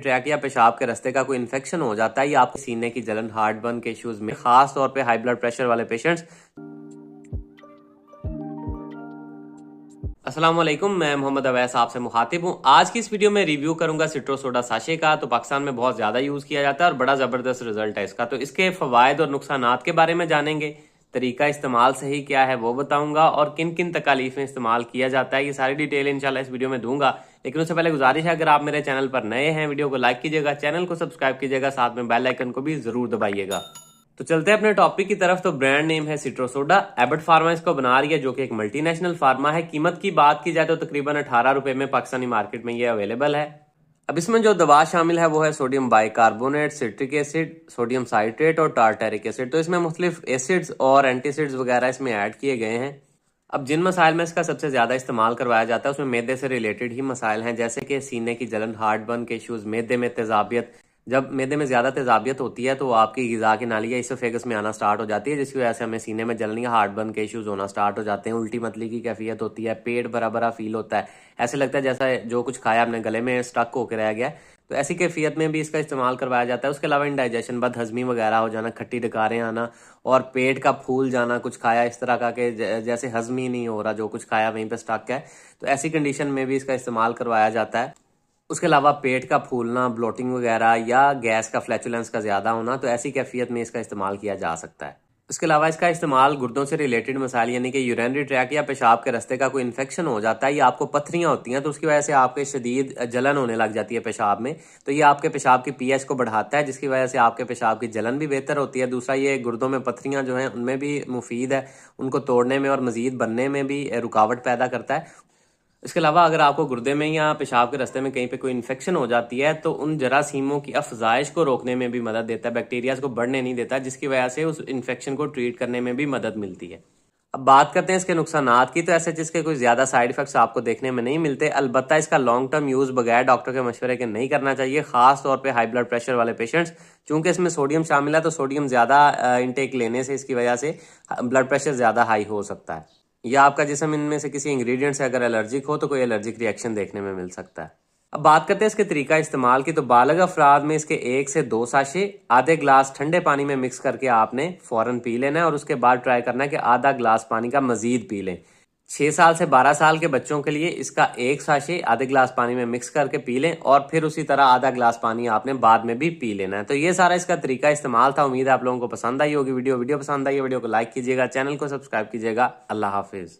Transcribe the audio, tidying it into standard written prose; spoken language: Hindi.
ट्रैक या पेशाब के रास्ते का कोई इन्फेक्शन हो जाता है या आपको सीने की जलन, हार्ट बर्न के इश्यूज में, खास तौर पे हाई ब्लड प्रेशर वाले पेशेंट्स। अस्सलाम वालेकुम, मैं मोहम्मद अवैस आपसे मुखातिब हूँ। आज की इस वीडियो में रिव्यू करूंगा सिट्रो सोडा साशे का। तो पाकिस्तान में बहुत ज्यादा यूज किया जाता है और बड़ा जबरदस्त रिजल्ट है इसका। तो इसके फवायद और नुकसानात के बारे में जानेंगे, तरीका इस्तेमाल सही क्या है वो बताऊंगा, और किन किन तकालीफ में इस्तेमाल किया जाता है, ये सारी डिटेल इंशाल्लाह इस वीडियो में दूंगा। लेकिन उससे पहले गुजारिश है, अगर आप मेरे चैनल पर नए हैं, वीडियो को लाइक कीजिएगा, चैनल को सब्सक्राइब कीजिएगा, साथ में बेल आइकन को भी जरूर दबाइएगा। तो चलते हैं अपने टॉपिक की तरफ। तो ब्रांड नेम है सिट्रो सोडा। एबट फार्मा इसको बना रही है, जो कि एक मल्टीनेशनल फार्मा है। कीमत की बात की जाए तो तकरीबन 18 रुपए में पाकिस्तानी मार्केट में ये अवेलेबल है। अब इसमें जो दवा शामिल है वो है sodium bicarbonate, citric acid, sodium citrate और टार्टेरिक एसिड। तो इसमें मुख्तलिफ एसिड्स और एंटीसिड्स वगैरह इसमें ऐड किए गए हैं। अब जिन मसाइल में इसका सबसे ज्यादा इस्तेमाल करवाया जाता है उसमें मैदे से रिलेटेड ही मसाइल हैं, जैसे कि सीने की जलन, हार्ट बर्न के इश्यूज, मैदे में तेजाबियत। जब मैदे में ज्यादा तेजाबियत होती है तो आपकी गिजा की नाली या इसोफेगस में आना स्टार्ट हो जाती है, जिसकी वजह से हमें सीने में जलन या हार्ट बर्न के इश्यूज होना स्टार्ट हो जाते हैं। उल्टी मतली की कैफियत होती है, पेट भरा भरा फील होता है, ऐसे लगता है जैसा जो कुछ खाया अपने गले में स्टक होकर रह गया। तो ऐसी कैफियत में भी इसका इस्तेमाल करवाया जाता है। उसके अलावा इंडाइजेशन, बदहजमी वगैरह हो जाना, खट्टी डकारें आना और पेट का फूल जाना, कुछ खाया इस तरह का कि जैसे हजम ही नहीं हो रहा, जो कुछ खाया वहीं पे स्टक है, तो ऐसी कंडीशन में भी इसका इस्तेमाल करवाया जाता है। उसके अलावा पेट का फूलना, ब्लोटिंग वगैरह या गैस का, फ्लैचुलेंस का ज्यादा होना, तो ऐसी कैफियत में इसका इस्तेमाल किया जा सकता है। इसके अलावा इसका इस्तेमाल गुर्दों से रिलेटेड मसाइल, यानी कि यूरिनरी ट्रैक या पेशाब के रास्ते का कोई इन्फेक्शन हो जाता है या आपको पथरियां होती हैं, तो उसकी वजह से आपके शदीद जलन होने लग जाती है पेशाब में, तो ये आपके पेशाब की पीएच को बढ़ाता है, जिसकी वजह से आपके पेशाब की जलन भी बेहतर होती है। दूसरा, ये गुर्दों में पथरियां जो हैं उनमें भी मुफीद है, उनको तोड़ने में और मजीद बनने में भी रुकावट पैदा करता है। इसके अलावा अगर आपको गुर्दे में या पेशाब के रास्ते में कहीं पे कोई इन्फेक्शन हो जाती है तो उन जरासीमों की अफजाइश को रोकने में भी मदद देता है, बैक्टीरिया को बढ़ने नहीं देता, जिसकी वजह से उस इन्फेक्शन को ट्रीट करने में भी मदद मिलती है। अब बात करते हैं इसके नुकसानात की। तो ऐसे जिसके कोई ज्यादा साइड इफेक्ट्स आपको देखने में नहीं मिलते, अलबत्ता इसका लॉन्ग टर्म यूज बगैर डॉक्टर के मशवरे के नहीं करना चाहिए, खास तौर पे हाई ब्लड प्रेशर वाले पेशेंट्स। चूंकि इसमें सोडियम शामिल है तो सोडियम ज्यादा इंटेक लेने से इसकी वजह से ब्लड प्रेशर ज्यादा हाई हो सकता है, या आपका जिस्म इनमें से किसी इंग्रेडिएंट से अगर एलर्जिक हो तो कोई एलर्जिक रिएक्शन देखने में मिल सकता है। अब बात करते हैं इसके तरीका इस्तेमाल की। तो बालग अफराद में इसके 1 से 2 साशे आधे ग्लास ठंडे पानी में मिक्स करके आपने फौरन पी लेना है, और उसके बाद ट्राई करना है कि आधा ग्लास पानी का मजीद पी लें। 6 साल से 12 साल के बच्चों के लिए इसका 1 साशे आधे ग्लास पानी में मिक्स करके पी लें, और फिर उसी तरह आधा ग्लास पानी आपने बाद में भी पी लेना है। तो ये सारा इसका तरीका इस्तेमाल था। उम्मीद है आप लोगों को पसंद आई होगी वीडियो पसंद आई है वीडियो को लाइक कीजिएगा, चैनल को सब्सक्राइब कीजिएगा। अल्लाह हाफिज।